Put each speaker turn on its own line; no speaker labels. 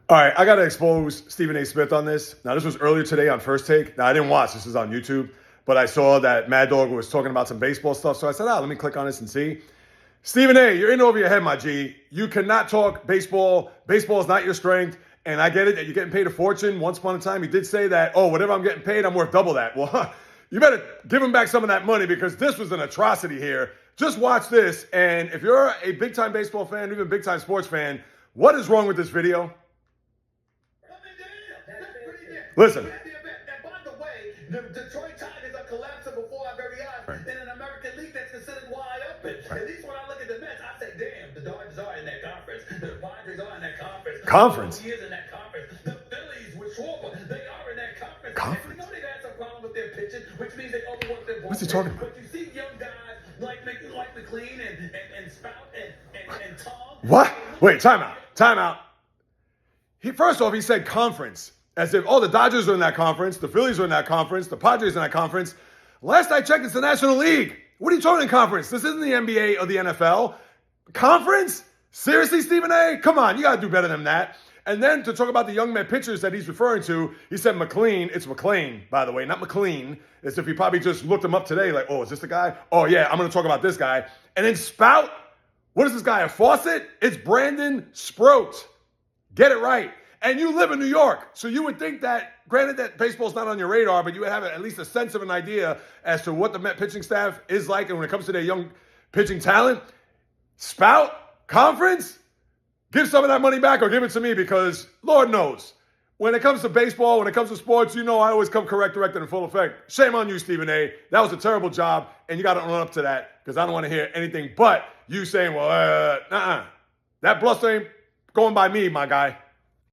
All right, I got to expose Stephen A. Smith on this. Now, this was earlier today on First Take. Now, I didn't watch. This is on YouTube. But I saw that Mad Dog was talking about some baseball stuff. So I said, let me click on this and see. Stephen A., you're in over your head, my G. You cannot talk baseball. Baseball is not your strength. And I get it that you're getting paid a fortune. Once upon a time, you did say that, whatever I'm getting paid, I'm worth double that. Well, you better give him back some of that money because this was an atrocity here. Just watch this. And if you're a big-time baseball fan, or even a big-time sports fan, what is wrong with this video? Listen.
And by the way, the Detroit Tigers are collapsing before our very eyes in an American League that's considered wide open. Right. At least when I look at the Mets, I say, damn, the Dodgers are in that conference. The Padres are in that conference.
Conference?
The in that conference. The Phillies with Schwarber, they are in that conference. And we know they've had some problem with their pitching, which means they overwork their ball.
What's he talking about?
But you see young guys like McLean and Spout and Tom.
What? Wait, time out. First off, he said conference. As if, the Dodgers are in that conference, the Phillies are in that conference, the Padres are in that conference. Last I checked, it's the National League. What are you talking in conference? This isn't the NBA or the NFL. Conference? Seriously, Stephen A.? Come on, you got to do better than that. And then to talk about the young men pitchers that he's referring to, he said McLean. It's McLean, by the way, not McLean. As if he probably just looked him up today, like, is this the guy? Oh, yeah, I'm going to talk about this guy. And then Spout, what is this guy, a faucet? It's Brandon Sproat. Get it right. And you live in New York, so you would think that, granted that baseball's not on your radar, but you would have at least a sense of an idea as to what the Met pitching staff is like, and when it comes to their young pitching talent, Spout, conference, give some of that money back or give it to me because Lord knows, when it comes to baseball, when it comes to sports, you know I always come correct, directed, in full effect. Shame on you, Stephen A. That was a terrible job, and you got to own up to that because I don't want to hear anything but you saying, that bluster ain't going by me, my guy.